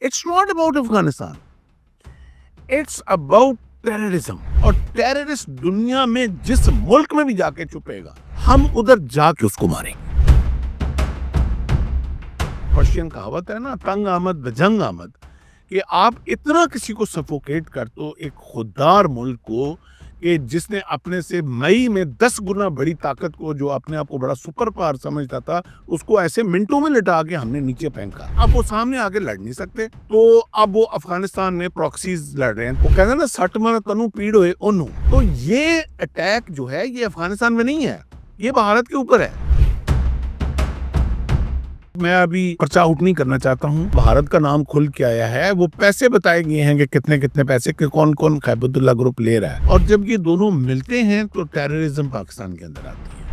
It's not about Afghanistan. It's about terrorism. اور terrorist دنیا میں جس ملک میں بھی جا کے چھپےگا ہم ادھر جا کے اس کو ماریں گے. پرشین کہاوت ہے نا، تنگ آمد بجنگ آمد، کہ آپ اتنا کسی کو سفوکیٹ کر دو ایک خوددار ملک کو کہ جس نے اپنے سے مئی میں 10 گنا بڑی طاقت کو، جو اپنے آپ کو بڑا سپر پاور سمجھتا تھا، اس کو ایسے منٹوں میں لٹا کے ہم نے نیچے پھینکا. اب وہ سامنے آگے لڑ نہیں سکتے، تو اب وہ افغانستان میں پراکسیز لڑ رہے ہیں. وہ کہتے ہیں نا سٹ مر تنو پیڑ ہوئے انہوں. تو یہ اٹیک جو ہے یہ افغانستان میں نہیں ہے، یہ بھارت کے اوپر ہے. میں ابھی پرچہ آؤٹ نہیں کرنا چاہتا ہوں. بھارت کا نام کھل کے آیا ہے، وہ پیسے بتائے گئے ہیں کہ کتنے پیسے کہ کون کون خیبر اللہ گروپ لے رہا ہے. اور جب یہ دونوں ملتے ہیں تو ٹیررزم پاکستان کے اندر آتی ہے.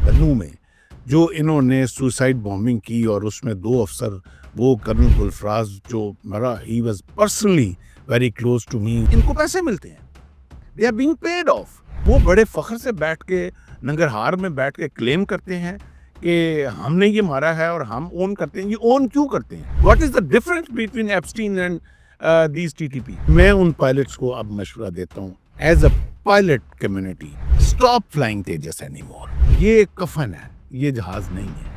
بنو میں جو انہوں نے سوسائڈ بومبنگ کی اور اس میں 2 افسر، وہ کرنل گلفراز جو مرا، he was personally very close to me, ان کو پیسے ملتے ہیں. They are being paid off. وہ بڑے فخر سے بیٹھ کے ننگرہار میں بیٹھ کے کلیم کرتے ہیں کہ ہم نے یہ مارا ہے اور ہم اون کرتے ہیں. یہ اون کیوں کرتے ہیں؟ What is the difference between Epstein and these T T P? میں ان پائلٹس کو اب مشورہ دیتا ہوں as a pilot community, stop flying Tejas any more. یہ کفن ہے، یہ جہاز نہیں ہے.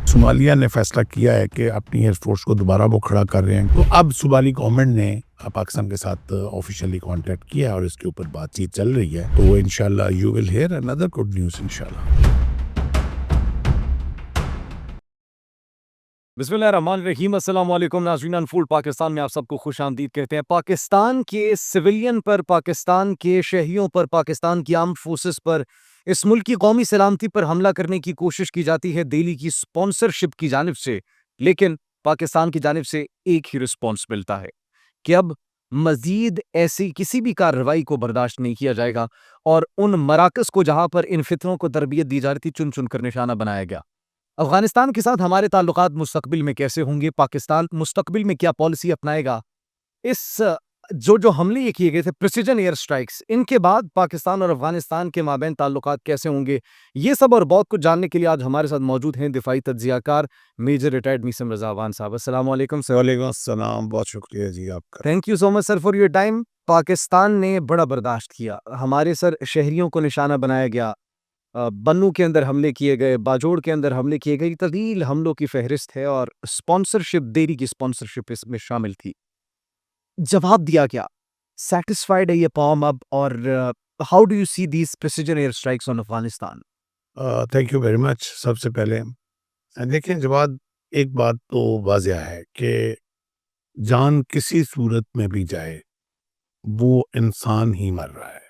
صومالیہ نے فیصلہ کیا ہے کہ اپنی ایئر فورس کو دوبارہ وہ کھڑا کر رہے ہیں. تو اب صومالی گورنمنٹ نے پاکستان کے ساتھ آفیشلی کانٹیکٹ کیا اور اس کے اوپر بات چیت چل رہی ہے. تو انشاءاللہ you will hear another good news انشاءاللہ. بسم اللہ الرحمن الرحیم. السلام علیکم ناظرین. انفولڈ پاکستان میں آپ سب کو خوش آمدید کہتے ہیں. پاکستان کے سویلین پر، پاکستان کے شہریوں پر، پاکستان کی آرمڈ فورسز پر، اس ملک کی قومی سلامتی پر حملہ کرنے کی کوشش کی جاتی ہے دہلی کی سپانسرشپ کی جانب سے. لیکن پاکستان کی جانب سے ایک ہی رسپانس ملتا ہے کہ اب مزید ایسی کسی بھی کارروائی کو برداشت نہیں کیا جائے گا، اور ان مراکز کو جہاں پر ان فتنوں کو تربیت دی جا رہی تھی چن چن کر نشانہ بنایا گیا. افغانستان کے ساتھ ہمارے تعلقات مستقبل میں کیسے ہوں گے، پاکستان مستقبل میں کیا پالیسی اپنائے گا، اس جو حملے یہ کیے گئے تھے پریسیجن ایئر سٹرائکس، ان کے بعد پاکستان اور افغانستان کے مابین تعلقات کیسے ہوں گے، یہ سب اور بہت کچھ جاننے کے لیے آج ہمارے ساتھ موجود ہیں دفاعی تجزیہ کار میجر ریٹائرڈ میثم رضا وان صاحب. السلام علیکم سر. وعلیکم السلام، بہت شکریہ جی آپ کا. Thank you so much sir for your time. Pakistan نے بڑا برداشت کیا، ہمارے سر شہریوں کو نشانہ بنایا گیا، بنو کے اندر حملے کیے گئے، باجوڑ کے اندر حملے کیے گئے، طویل حملوں کی فہرست ہے، اور سپانسرشپ، دہلی کی سپانسرشپ اس میں شامل تھی. جواب دیا کیا؟ سیٹسفائیڈ ہے یہ قوم اب؟ اور how do you see these precision air strikes on Afghanistan? Thank you very much. سب سے پہلے دیکھیں جواد، ایک بات تو واضح ہے کہ جان کسی صورت میں بھی جائے وہ انسان ہی مر رہا ہے.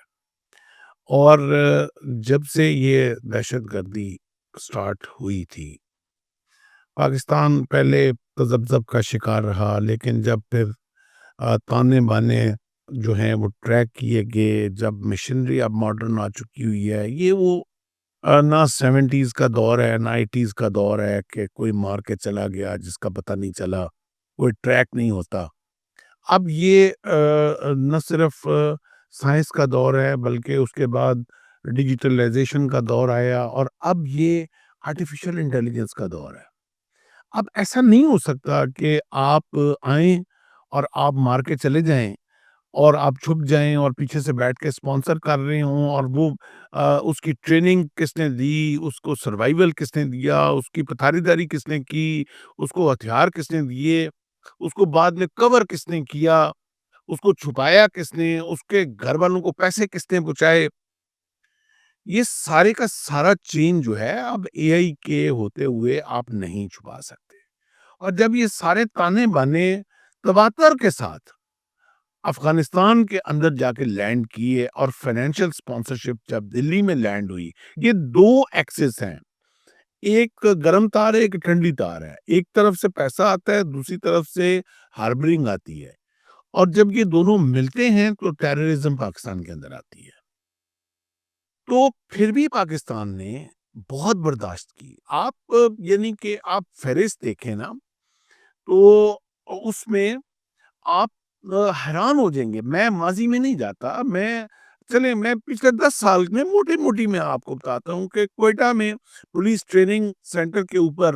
اور جب سے یہ دہشت گردی سٹارٹ ہوئی تھی، پاکستان پہلے تذبذب کا شکار رہا، لیکن جب پھر تانے بانے جو ہیں وہ ٹریک کیے گئے، جب مشنری اب ماڈرن آ چکی ہوئی ہے، یہ وہ نہ 70s کا دور ہے نہ 80s کا دور ہے کہ کوئی مار کے چلا گیا جس کا پتہ نہیں چلا، کوئی ٹریک نہیں ہوتا. اب یہ نہ صرف سائنس کا دور ہے بلکہ اس کے بعد ڈیجیٹلائزیشن کا دور آیا، اور اب یہ آرٹیفیشل انٹیلیجنس کا دور ہے. اب ایسا نہیں ہو سکتا کہ آپ آئیں اور آپ مار کے چلے جائیں اور آپ چھپ جائیں اور پیچھے سے بیٹھ کے سپانسر کر رہے ہوں، اور وہ اس کی ٹریننگ کس نے دی، اس کو سروائیول کس نے دیا، اس کی پتھاری داری کس نے کی، اس کو ہتھیار کس نے دیے، اس کو بعد میں کور کس نے کیا، اس کو چھپایا کس نے، اس کے گھر والوں کو پیسے کس نے پہنچائے. یہ سارے کا سارا چین جو ہے اب اے آئی کے ہوتے ہوئے آپ نہیں چھپا سکتے. اور جب یہ سارے تانے بانے تواتر کے ساتھ افغانستان کے اندر جا کے لینڈ کیے، اور فائنینشل سپانسرشپ جب دلی میں لینڈ ہوئی، یہ 2 ایکسس ہیں، ایک گرم تار ہے، ایک ٹھنڈی تار ہے. ایک طرف سے پیسہ آتا ہے، دوسری طرف سے ہاربرنگ آتی ہے، اور جب یہ دونوں ملتے ہیں تو ٹیررزم پاکستان کے اندر آتی ہے. تو پھر بھی پاکستان نے بہت برداشت کی. آپ یعنی کہ آپ فہرست دیکھیں نا تو اس میں آپ حیران ہو جائیں گے. میں ماضی میں نہیں جاتا، میں پچھلے 10 سال میں موٹی میں آپ کو بتاتا ہوں کہ کوئٹہ میں پولیس ٹریننگ سینٹر کے اوپر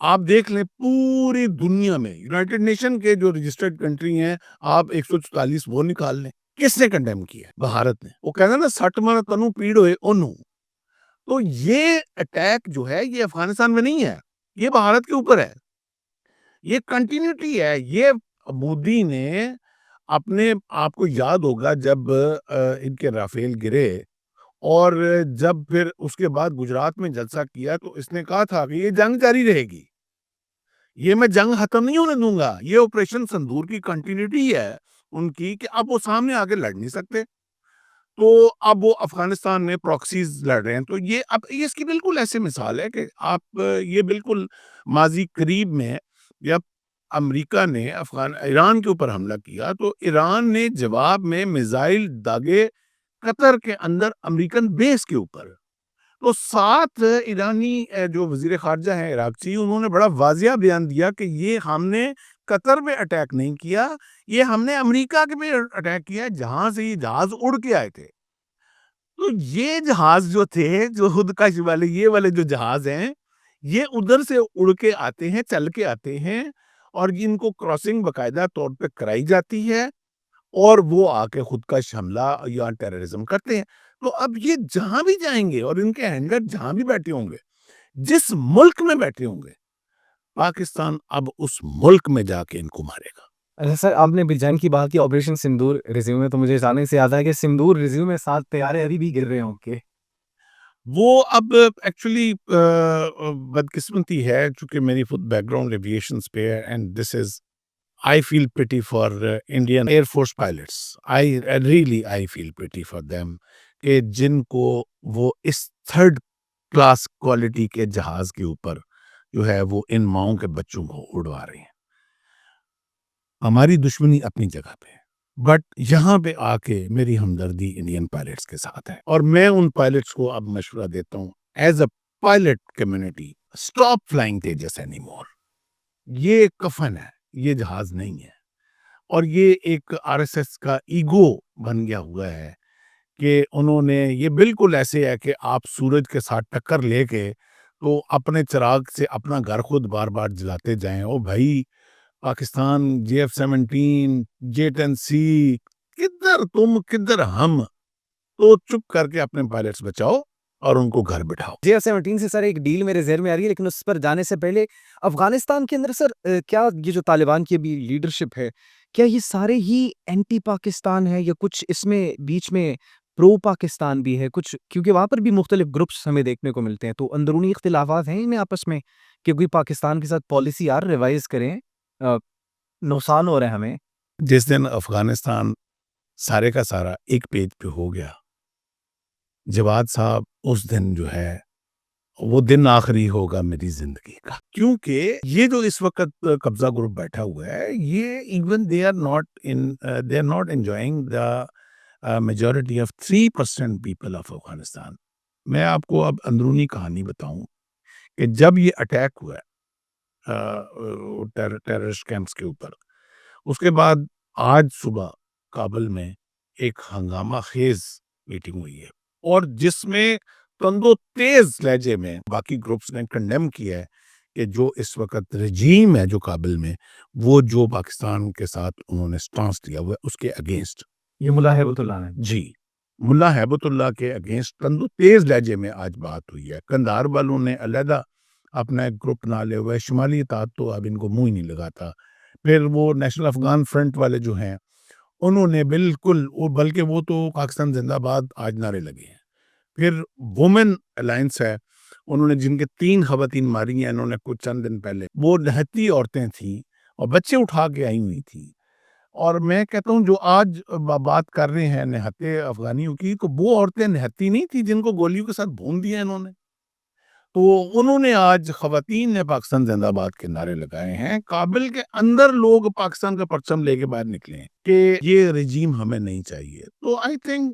آپ دیکھ لیں پوری دنیا میں یونائٹڈ نیشن کے جو رجسٹرڈ کنٹری ہیں، آپ 144 وہ نکال لیں، کس نے کنڈیم کیا ہے؟ بھارت نے۔ وہ کہنا نا سٹ مر تنو پیڑ ہوئے انہوں۔ تو یہ اٹیک جو ہے یہ افغانستان میں نہیں ہے، یہ بھارت کے اوپر ہے، یہ کنٹینیوٹی ہے۔ یہ مودی نے اپنے آپ کو یاد ہوگا جب ان کے رافیل گرے اور جب پھر اس کے بعد گجرات میں جلسہ کیا تو اس نے کہا تھا کہ یہ جنگ جاری رہے گی، یہ میں جنگ ختم نہیں ہونے دوں گا۔ یہ آپریشن سندور کی کنٹینیوٹی ہے ان کی کہ اب وہ سامنے آگے لڑ نہیں سکتے، تو اب وہ افغانستان میں پراکسیز لڑ رہے ہیں۔ تو یہ اس کی بالکل ایسے مثال ہے کہ آپ یہ بالکل ماضی قریب میں جب امریکہ نے ایران کے اوپر حملہ کیا تو ایران نے جواب میں میزائل داغے قطر کے اندر امریکن بیس کے اوپر۔ تو ساتھ ایرانی جو وزیر خارجہ ہیں عراقچی، انہوں نے بڑا واضح بیان دیا کہ یہ ہم نے قطر پہ اٹیک نہیں کیا، یہ ہم نے امریکہ کے پہ اٹیک کیا جہاں سے یہ جہاز اڑ کے آئے تھے۔ تو یہ جہاز جو تھے، جو خودکش والے یہ والے جو جہاز ہیں، یہ ادھر سے اڑ کے آتے ہیں، چل کے آتے ہیں، اور ان کو کراسنگ باقاعدہ طور پہ کرائی جاتی ہے اور وہ آ کے خودکش حملہ یا ٹیررزم کرتے ہیں۔ تو اب یہ جہاں بھی جائیں گے اور ان کے ہینڈلر جہاں بھی بیٹھے ہوں گے، جس ملک میں بیٹھے ہوں گے، پاکستان اب اس ملک میں جا کے ان کو مارے گا۔ اچھا سر، آپ نے بریجان کی بات کی آپریشن سندور ریزیو میں، تو مجھے جاننے سے یاد ہے کہ سندور ریزیو میں 7 طیارے ابھی بھی گر رہے ہوں گے۔ وہ اب ایکچولی بدقسمتی ہے چونکہ میری خود بیک گراؤنڈ ایویشنز پہ ہے، and this is I feel pity for Indian Air Force pilots. I feel pity for them کہ جن کو وہ اس تھرڈ کلاس کوالٹی کے جہاز کے اوپر جو ہے وہ ان ماؤں کے بچوں کو اڑوا رہے ہیں۔ ہماری دشمنی اپنی جگہ پہ ہے، بٹ یہاں پہ آ کے میری ہمدردی انڈین پائلٹس کے ساتھ ہے، اور میں ان پائلٹس کو اب مشورہ دیتا ہوں as a pilot community, stop flying Tejas any more. یہ کفن ہے، یہ جہاز نہیں ہے، اور یہ ایک آر ایس ایس کا ایگو بن گیا ہوا ہے کہ انہوں نے یہ بالکل ایسے ہے کہ آپ سورج کے ساتھ ٹکر لے کے تو اپنے چراغ سے اپنا گھر خود بار بار جلاتے جائیں۔ او بھائی، پاکستان JF-17 J-10C، کدھر تم کدھر ہم؟ تو چپ کر کے اپنے پائلٹس بچاؤ اور ان کو گھر بٹھاؤ۔ JF-17 سے سر ایک ڈیل میرے ذہن میں آ رہی ہے، لیکن اس پر جانے سے پہلے افغانستان کے اندر سر کیا یہ جو طالبان کی ابھی لیڈرشپ ہے، کیا یہ سارے ہی اینٹی پاکستان ہے یا کچھ اس میں بیچ میں پرو پاکستان بھی ہے کچھ؟ کیونکہ وہاں پر بھی مختلف گروپس ہمیں دیکھنے کو ملتے ہیں، تو اندرونی اختلافات ہیں انہیں آپس میں کہ کوئی پاکستان کے ساتھ پالیسی یار ریوائز کریں، نقصان ہو رہا ہے ہمیں۔ جس دن افغانستان سارے کا سارا ایک پیج پہ ہو گیا جواد صاحب، اس دن جو ہے وہ دن آخری ہوگا میری زندگی کا، کیونکہ یہ جو اس وقت قبضہ گروپ بیٹھا ہوا ہے، یہ even they are not enjoying the majority of 3% people of Afghanistan. میں آپ کو اب اندرونی کہانی بتاؤں کہ جب یہ اٹیک ہوا ہے ٹیررسٹ کیمپس کے اوپر، اس کے بعد آج صبح کابل میں ایک ہنگامہ خیز میٹنگ ہوئی ہے، اور جس میں تند و تیز لہجے میں باقی گروپس نے کنڈیم کیا ہے کہ جو اس وقت رجیم ہے جو کابل میں، وہ جو پاکستان کے ساتھ انہوں نے سٹانس لیا ہوا ہے اس کے اگینسٹ۔ یہ ملا ہیبت اللہ نے جی، ملا ہیبت اللہ کے اگینسٹ تند و تیز لہجے میں آج بات ہوئی ہے۔ قندھار والوں نے علیحدہ اپنا ایک گروپ نہ لے ہوئے، شمالی اتحاد تو اب ان کو منہ ہی نہیں لگاتا۔ پھر وہ نیشنل افغان فرنٹ والے جو ہیں انہوں نے بالکل، بلکہ وہ تو پاکستان زندہ باد آج نعرے لگے ہیں۔ پھر وومن الائنس ہے، انہوں نے جن کے 3 خواتین ماری ہیں انہوں نے کچھ چند دن پہلے، وہ نہتی عورتیں تھیں اور بچے اٹھا کے آئی ہوئی تھیں، اور میں کہتا ہوں جو آج بات کر رہے ہیں نہتے افغانیوں کی، تو وہ عورتیں نہتی نہیں تھی جن کو گولیوں کے ساتھ بھون دیا انہوں نے۔ تو انہوں نے آج خواتین نے پاکستان زندہ باد کے نعرے لگائے ہیں، کابل کے اندر لوگ پاکستان کا پرچم لے کے باہر نکلے ہیں کہ یہ رجیم ہمیں نہیں چاہیے۔ تو آئی تھنک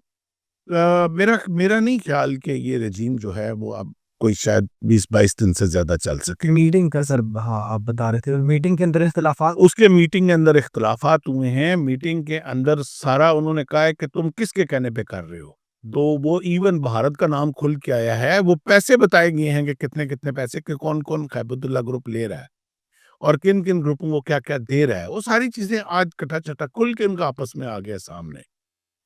میرا نہیں خیال کہ یہ رجیم جو ہے وہ اب کوئی شاید 20-22 دن سے زیادہ چل سکے۔ میٹنگ کا سر، ہاں آپ بتا رہے تھے میٹنگ کے اندر اختلافات، اس کے میٹنگ کے اندر اختلافات ہوئے ہیں۔ میٹنگ کے اندر سارا انہوں نے کہا ہے کہ تم کس کے کہنے پہ کر رہے ہو؟ تو وہ ایون بھارت کا نام کھل کے آیا ہے, وہ پیسے بتائے گئے ہیں کہ کتنے کتنے پیسے کہ کون کون خیبر اللہ گروپ لے رہا ہے اور کن کن گروپوں کو کیا کیا دے رہا ہے. وہ ساری چیزیں آج کٹا چٹا کھل کے ان کا آپس میں آ گیا سامنے.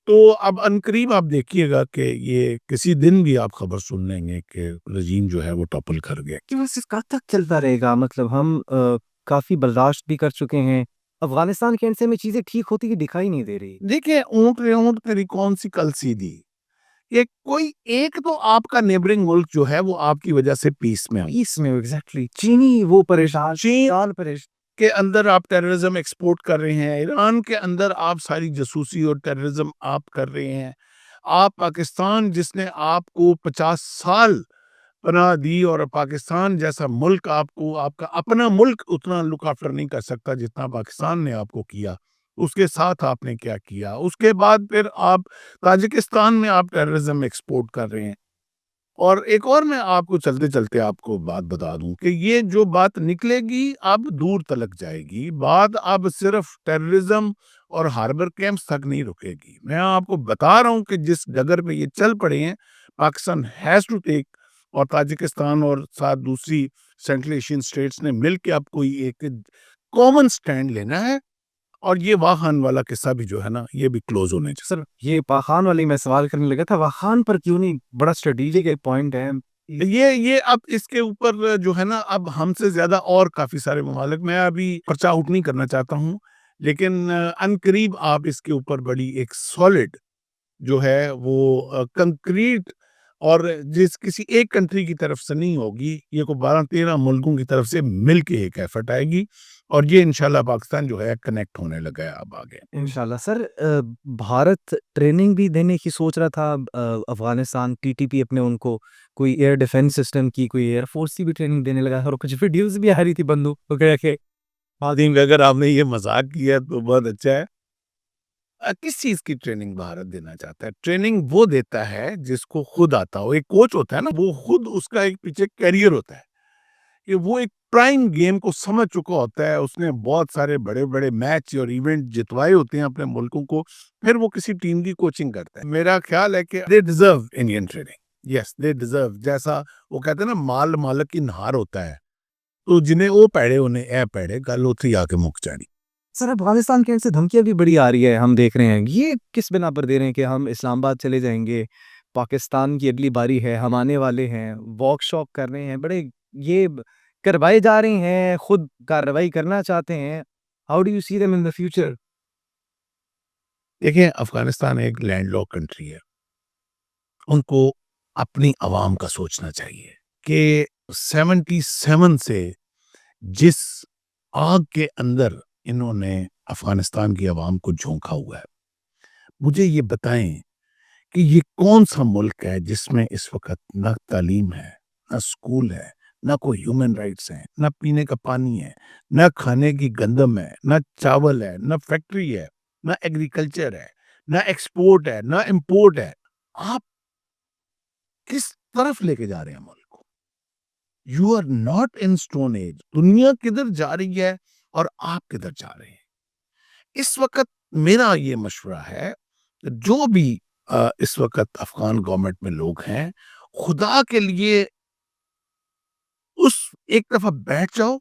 تو اب عنقریب آپ دیکھیے گا کہ یہ کسی دن بھی آپ خبر سن لیں گے کہ رجیم جو ہے وہ ٹاپل کر گیا. کہ بس اس کب تک چلتا رہے گا؟ مطلب ہم کافی برداشت بھی کر چکے ہیں. افغانستان کے انسے میں چیزیں ٹھیک ہوتی کی دکھائی نہیں دے رہی. دیکھیں اونٹ تیری کون سی کل سیدھی, یہ کوئی ایک تو آپ کا نیبرنگ ملک جو ہے وہ آپ کی وجہ سے پیس میں آئی. اس میں ایگزیکٹلی چینی وہ پریشان, چین کے اندر آپ ٹیررزم ایکسپورٹ کر رہے ہیں, ایران کے اندر آپ ساری جاسوسی اور ٹیررزم آپ کر رہے ہیں. آپ پاکستان جس نے آپ کو 50 سال پناہ دی, اور پاکستان جیسا ملک آپ کو, آپ کا اپنا ملک اتنا لک آفٹر نہیں کر سکتا جتنا پاکستان نے آپ کو کیا. اس کے ساتھ آپ نے کیا کیا. اس کے بعد پھر آپ تاجکستان میں آپ ٹیررزم ایکسپورٹ کر رہے ہیں. اور ایک اور میں آپ کو چلتے چلتے آپ کو بات بتا دوں کہ یہ جو بات نکلے گی اب دور تلک جائے گی. بات اب صرف ٹیررزم اور ہاربر کیمپس تک نہیں رکے گی. میں آپ کو بتا رہا ہوں کہ جس ڈگر پہ یہ چل پڑے ہیں, پاکستان ہیز ٹو ٹیک, اور تاجکستان اور ساتھ دوسری سینٹرل ایشین اسٹیٹس نے مل کے اب کوئی ایک کامن سٹینڈ لینا ہے. اور یہ واخان والا قصہ بھی جو ہے نا, یہ بھی کلوز ہونے چاہیے. سر یہ پاخان والی میں سوال کرنے لگا تھا, واخان پر کیوں نہیں؟ بڑا اسٹریٹجک ایک پوائنٹ ہے. یہ اب اس کے اوپر جو ہے نا, اب ہم سے زیادہ اور کافی سارے ممالک, میں ابھی پرچہ آؤٹ نہیں کرنا چاہتا ہوں, لیکن عنقریب آپ اس کے اوپر بڑی ایک سالڈ جو ہے وہ کنکریٹ, اور جس کسی ایک کنٹری کی طرف سے نہیں ہوگی, یہ کو 12-13 ملکوں کی طرف سے مل کے ایک ایفرٹ آئے گی, اور یہ انشاءاللہ پاکستان جو ہے کنیکٹ ہونے لگا ہے اب آگے انشاءاللہ. سر بھارت ٹریننگ بھی دینے کی سوچ رہا تھا افغانستان, ٹی ٹی پی اپنے ان کو کوئی ایئر ڈیفنس سسٹم کی, کوئی ایئر فورس کی بھی ٹریننگ دینے لگا, اور کچھ ویڈیوز بھی آ رہی تھی بندوق پکڑ کے. آدم, اگر آپ نے یہ مذاق کیا تو بہت اچھا ہے. کس چیز کی ٹریننگ بھارت دینا چاہتا ہے؟ ٹریننگ وہ دیتا ہے جس کو خود آتا ہو. ایک کوچ ہوتا ہے نا, وہ خود اس کا ایک پیچھے کیریئر ہوتا ہے کہ وہ ایک پرائم گیم کو سمجھ چکا ہوتا ہے, اس نے بہت سارے بڑے بڑے میچ اور ایونٹ جتوائے ہوتے ہیں اپنے ملکوں کو, پھر وہ کسی ٹیم کی کوچنگ کرتا ہے. میرا خیال ہے کہ they deserve Indian training. Yes, they deserve. جیسا وہ کہتے ہیں نا, مال مالک کی نہار ہوتا ہے, تو جنہیں او پیڑے انہیں اے پیڑے, گل اتھی آ کے مک جانی. سر افغانستان کے سے دھمکیاں بھی بڑی آ رہی ہے, ہم دیکھ رہے ہیں. یہ کس بنا پر دے رہے ہیں کہ ہم اسلام آباد چلے جائیں گے, پاکستان کی اگلی باری ہے, ہم آنے والے ہیں, واک شاپ کر رہے ہیں, بڑے یہ کروائے جا رہے ہیں, خود کارروائی کرنا چاہتے ہیں. How do you see them in the future? دیکھیں, افغانستان ایک لینڈ لاک کنٹری ہے, ان کو اپنی عوام کا سوچنا چاہیے کہ 77 سے جس آگ کے اندر انہوں نے افغانستان کی عوام کو جھونکا ہوا ہے, مجھے یہ بتائیں کہ یہ کون سا ملک ہے جس میں اس وقت نہ تعلیم ہے, نہ سکول ہے, نہ کوئی ہیومن رائٹس ہیں, نہ پینے کا پانی ہے, نہ کھانے کی گندم ہے, نہ چاول ہے, نہ فیکٹری ہے, نہ ایگریکلچر ہے, نہ ایکسپورٹ ہے, نہ امپورٹ ہے. آپ کس طرف لے کے جا رہے ہیں ملک کو؟ You are not in stone age. دنیا کدھر جا رہی ہے اور آپ کدھر جا رہے ہیں؟ اس وقت میرا یہ مشورہ ہے, جو بھی اس وقت افغان گورنمنٹ میں لوگ ہیں, خدا کے لیے اس ایک دفعہ بیٹھ جاؤ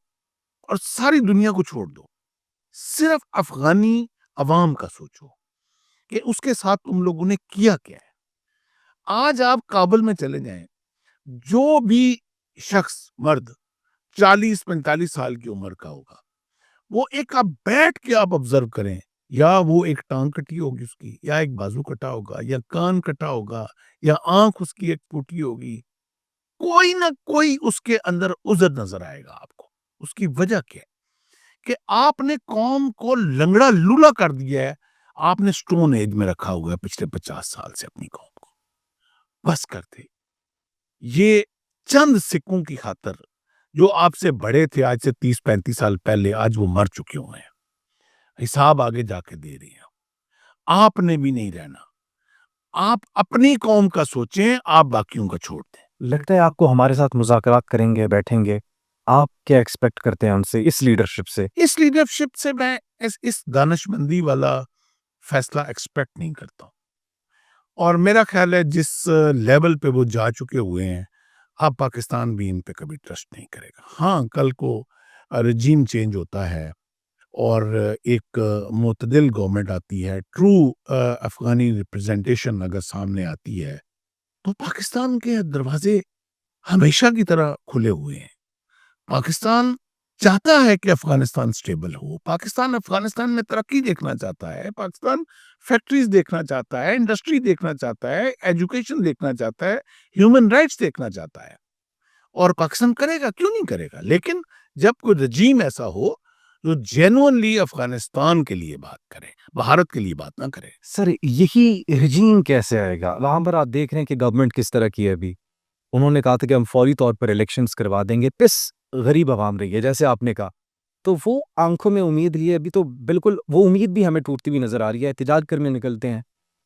اور ساری دنیا کو چھوڑ دو, صرف افغانی عوام کا سوچو کہ اس کے ساتھ تم لوگوں نے کیا کیا ہے. آج آپ کابل میں چلے جائیں, جو بھی شخص مرد 40-45 سال کی عمر کا ہوگا, وہ ایک آپ بیٹھ کے آپ آبزرو کریں, یا وہ ایک ٹانگ کٹی ہوگی اس کی, یا ایک بازو کٹا ہوگا, یا کان کٹا ہوگا, یا آنکھ اس کی ایک ٹوٹی ہوگی, کوئی نہ کوئی اس کے اندر عذر نظر آئے گا آپ کو. اس کی وجہ کیا ہے کہ آپ نے قوم کو لنگڑا لولا کر دیا ہے, آپ نے سٹون ایج میں رکھا ہوا ہے پچھلے 50 سال سے اپنی قوم کو. بس کرتے, یہ چند سکوں کی خاطر جو آپ سے بڑے تھے آج سے 30-35 سال پہلے, آج وہ مر چکے ہوئے ہیں, حساب آگے جا کے دے رہی ہیں. آپ نے بھی نہیں رہنا. آپ اپنی قوم کا سوچیں, آپ باقیوں کا چھوڑ دیں. لگتا ہے آپ کو ہمارے ساتھ مذاکرات کریں گے, بیٹھیں گے, آپ کیا ایکسپیکٹ کرتے ہیں ان سے, اس لیڈرشپ سے؟ اس لیڈرشپ سے میں اس دانشمندی والا فیصلہ ایکسپیکٹ نہیں کرتا ہوں. اور میرا خیال ہے جس لیول پہ وہ جا چکے ہوئے ہیں اب پاکستان بھی ان پہ کبھی ٹرسٹ نہیں کرے گا. ہاں کل کو رجیم چینج ہوتا ہے اور ایک معتدل گورنمنٹ آتی ہے, ٹرو افغانی ریپرزنٹیشن اگر سامنے آتی ہے, تو پاکستان کے دروازے ہمیشہ کی طرح کھلے ہوئے ہیں. پاکستان چاہتا ہے کہ افغانستان سٹیبل ہو, پاکستان افغانستان میں ترقی دیکھنا چاہتا ہے, پاکستان فیکٹریز دیکھنا چاہتا ہے, انڈسٹری دیکھنا چاہتا ہے, ایجوکیشن دیکھنا چاہتا ہے, ہیومن رائٹس دیکھنا چاہتا ہے. اور پاکستان کرے گا, کیوں نہیں کرے گا, لیکن جب کوئی رجیم ایسا ہو جو جینوئنلی افغانستان کے لیے بات کرے, بھارت کے لیے بات نہ کرے. سر یہی رجیم کیسے آئے گا؟ وہاں پر آپ دیکھ رہے ہیں کہ گورنمنٹ کس طرح کی ہے ابھی. انہوں نے کہا تھا کہ ہم فوری طور پر الیکشنز کروا دیں گے, پس غریب عوام رہی ہے جیسے آپ نے کہا. تو وہ آنکھوں میں امید لیے ابھی تو بالکل وہ امید بھی ہمیں ٹوٹتی ہوئی نظر آ رہی ہے. احتجاج کرنے نکلتے ہیں,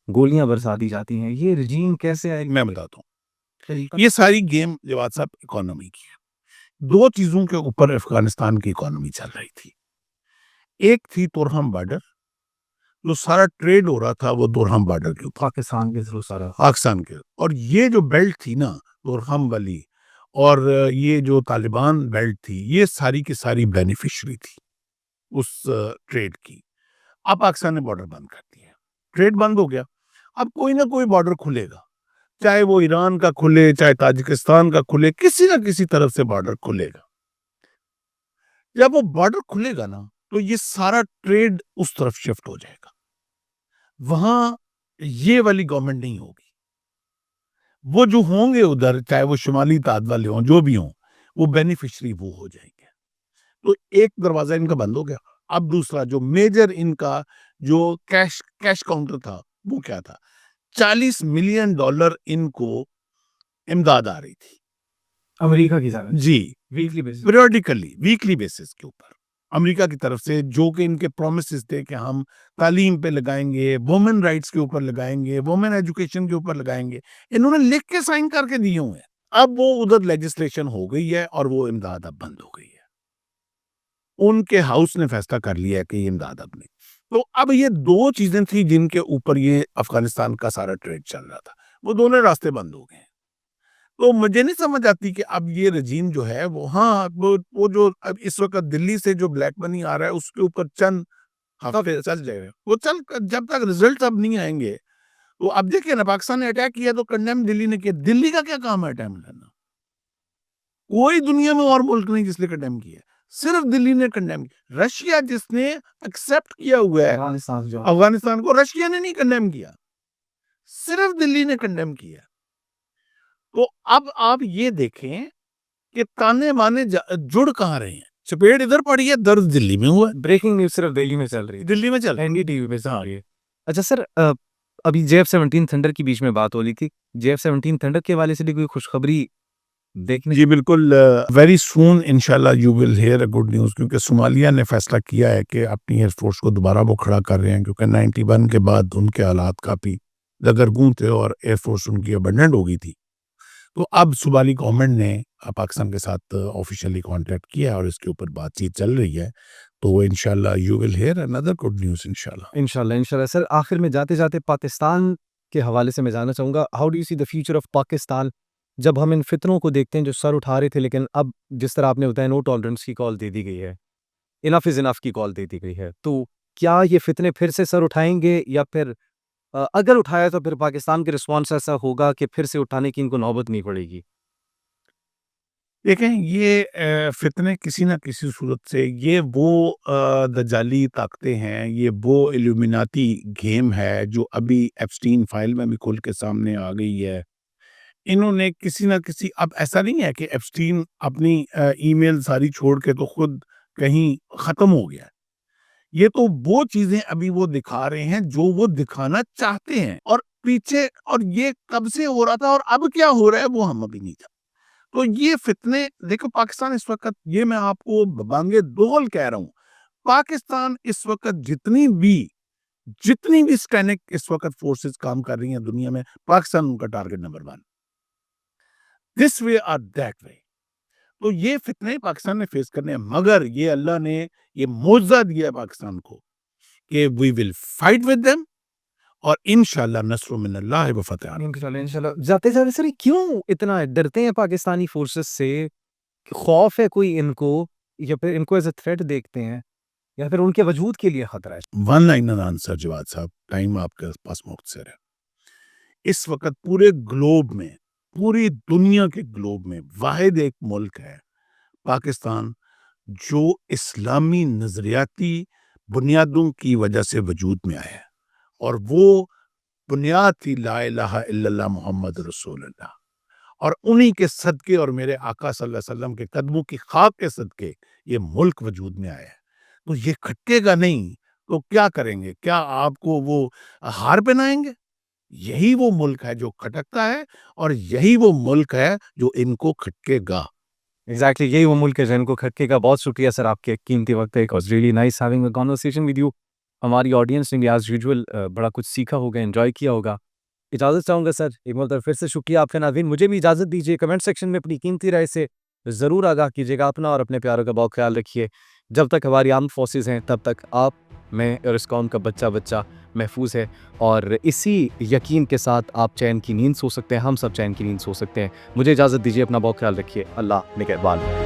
گولیاں برسا دی جاتی ہیں. یہ رجیم کیسے آئے گا؟ میں بتاتا ہوں, یہ ساری گیم جواد صاحب اکانومی کی ہے. دو چیزوں کے اوپر افغانستان کی اکانومی چل رہی تھی. ایک تھی تورہم بارڈر, جو سارا ٹریڈ ہو رہا تھا وہ تورہم بارڈر کے اوپر, پاکستان کے ذریعے سارا. پاکستان کے. اور یہ جو بیلٹ تھی نا تورہم والی, اور یہ جو طالبان بیلٹ تھی, یہ ساری کی ساری بینیفیشری تھی اس ٹریڈ کی. اب پاکستان نے بارڈر بند کر دیا, ٹریڈ بند ہو گیا. اب کوئی نہ کوئی بارڈر کھلے گا, چاہے وہ ایران کا کھلے, چاہے تاجکستان کا کھلے, کسی نہ کسی طرف سے بارڈر کھلے گا. جب وہ بارڈر کھلے گا نا تو یہ سارا ٹریڈ اس طرف شفٹ ہو جائے گا. وہاں یہ والی گورنمنٹ نہیں ہوگی. وہ جو ہوں گے ادھر, چاہے وہ شمالی تات والے ہوں, جو بھی ہوں, وہ بینیفیشری وہ ہو جائیں گے. تو ایک دروازہ ان کا بند ہو گیا. اب دوسرا جو میجر ان کا جو کیش کاؤنٹر تھا وہ کیا تھا, $40 ملین ان کو امداد آ رہی تھی امریکہ کی طرف جی, weekly basis. Periodically weekly basis کے اوپر امریکہ کی طرف سے, جو کہ ان کے پرومسز تھے کہ ہم تعلیم پہ لگائیں گے, وومن رائٹس کے اوپر لگائیں گے, وومن ایجوکیشن کے اوپر لگائیں گے. انہوں نے لکھ کے سائن کر کے دیے ہوئے ہیں. اب وہ ادھر لیجسلیشن ہو گئی ہے اور وہ امداد اب بند ہو گئی ہے. ان کے ہاؤس نے فیصلہ کر لیا ہے کہ یہ امداد اب نہیں. تو اب یہ دو چیزیں تھیں جن کے اوپر یہ افغانستان کا سارا ٹریڈ چل رہا تھا, وہ دونوں راستے بند ہو گئے ہیں. تو مجھے نہیں سمجھ آتی کہ اب یہ رجیم جو ہے وہ, ہاں وہ جو اب اس وقت دلی سے جو بلیک منی آ رہا ہے اس کے اوپر چند ہفتے چل جائے گا, وہ جب تک ریزلٹ اب نہیں آئیں گے. تو اب دیکھیں نا, پاکستان نے اٹیک کیا تو کنڈیم دلی نے کیا. دلی کا کیا کام ہے اٹیک کرنا؟ کوئی دنیا میں اور ملک نہیں جس نے کنڈیم کیا, صرف دلی نے کنڈیم کیا. رشیا جس نے ایکسپٹ کیا ہوا ہے افغانستان کو, رشیا نے نہیں کنڈیم کیا, صرف دلی نے کنڈیم کیا. تو اب آپ یہ دیکھیں کہ تانے بانے جڑ کہاں رہے ہیں. چپیٹ ادھر پڑی ہے, درد دلی میں ہوا ہے. بریکنگ نیوز صرف دلی میں چل رہی ہے, دلی میں چل این ڈی ٹی وی پہ چل رہی ہے. اچھا سر, ابھی JF-17 تھنڈر کی بیچ میں بات ہو رہی تھی. JF-17 تھنڈر کے حوالے سے بھی کوئی خوشخبری دیکھنے؟ جی بالکل, ویری سون انشاءاللہ you will hear a good news, کیونکہ صومالیہ نے فیصلہ کیا ہے کہ اپنی ایئر فورس کو دوبارہ وہ کھڑا کر رہے ہیں, کیونکہ 91 کے بعد ان کے حالات کافی دگرگوں تھے اور ایئر فورس ان کی ابنڈنٹ ہو گئی تھی. تو اب صومالی گورنمنٹ نے پاکستان کے ساتھ آفیشیلی کانٹیکٹ کیا ہے اور اس کے اوپر بات چیت چل رہی ہے. تو انشاءاللہ you will hear another good news انشاءاللہ. انشاءاللہ. سر آخر میں جاتے جاتے پاکستان کے حوالے سے میں جاننا چاہوں گا, how do you see the future of Pakistan? جب ہم ان فتنوں کو دیکھتے ہیں جو سر اٹھا رہے تھے, لیکن اب جس طرح آپ نے بتایا نو ٹالرنس کی کال دے دی گئی ہے, انف از انف کی کال دے دی گئی ہے, تو کیا یہ فتنے پھر سے سر اٹھائیں گے, یا پھر اگر اٹھایا تو پھر پاکستان کے رسپانس ایسا ہوگا کہ پھر سے اٹھانے کی ان کو نوبت نہیں پڑے گی؟ دیکھیں, یہ فتنے کسی نہ کسی صورت سے, یہ وہ دجالی طاقتیں ہیں, یہ وہ ایلومیناتی گیم ہے جو ابھی ایپسٹین فائل میں بھی کھل کے سامنے آ گئی ہے. انہوں نے کسی نہ کسی, اب ایسا نہیں ہے کہ ایپسٹین اپنی ای میل ساری چھوڑ کے تو خود کہیں ختم ہو گیا. یہ تو وہ چیزیں ابھی وہ دکھا رہے ہیں جو وہ دکھانا چاہتے ہیں, اور پیچھے, اور یہ کب سے ہو رہا تھا اور اب کیا ہو رہا ہے وہ ہم ابھی نہیں جانتے. تو یہ فتنے دیکھو, پاکستان اس وقت, یہ میں آپ کو بانگے دول کہہ رہا ہوں, پاکستان اس وقت جتنی بھی سٹینک اس وقت فورسز کام کر رہی ہیں دنیا میں, پاکستان ان کا ٹارگٹ نمبر 1, دس وے اور دیٹ وے. تو یہ فتنے پاکستان نے فیس کرنے ہیں, مگر یہ اللہ نے یہ معجزہ دیا ہے پاکستان کو کہ وی ول فائٹ ود them, اور انشاءاللہ نصر من اللہ و فتح۔ انشاءاللہ جاتے جاتے سر کیوں اتنا ڈرتے ہیں پاکستانی فورسز سے؟ خوف ہے کوئی ان کو، یا پھر ان کو ایز اے تھریٹ دیکھتے ہیں، یا پھر ان کے وجود کے لیے خطرہ ہے؟ ون لائنر آنسر جواد صاحب، ٹائم آپ کے پاس مختصر ہے۔ اس وقت پورے گلوب میں، پوری دنیا کے گلوب میں واحد ایک ملک ہے پاکستان جو اسلامی نظریاتی بنیادوں کی وجہ سے وجود میں آیا ہے، اور وہ بنیاد تھی لا الہ الا اللہ محمد رسول اللہ، اور انہی کے صدقے اور میرے آقا صلی اللہ علیہ وسلم کے قدموں کی خاک کے صدقے یہ ملک وجود میں آیا ہے۔ تو یہ کھٹکے گا نہیں تو کیا کریں گے؟ کیا آپ کو وہ ہار پہنائیں گے؟ یہی وہ ملک ہے جو کھٹکتا ہے، اور یہی وہ ملک ہے جو ان کو کھٹکے گا۔ ایگزیکٹلی یہی وہ ملک ہے جن کو کھٹکے کا۔ بہت شکریہ سر آپ کے قیمتی وقت ہے۔ It was really nice having a conversation with you. ہماری آڈینس نے بھی ایز یوزول بڑا کچھ سیکھا ہوگا، انجوائے کیا ہوگا۔ اجازت چاہوں گا سر، ایک مرتبہ پھر سے شکریہ آپ کے ناظرین۔ مجھے بھی اجازت دیجیے، کمنٹ سیکشن میں اپنی قیمتی رائے سے ضرور آگاہ کیجیے گا۔ اپنا اور اپنے پیاروں کا بہت خیال رکھیے۔ جب تک ہماری آرمڈ فورسز ہیں تب تک آپ، میں اور اس قوم کا بچہ محفوظ ہے، اور اسی یقین کے ساتھ آپ چین کی نیند سو سکتے ہیں، ہم سب چین کی نیند سو سکتے ہیں۔ مجھے اجازت دیجیے، اپنا بہت خیال رکھیے۔ اللہ نگہبان۔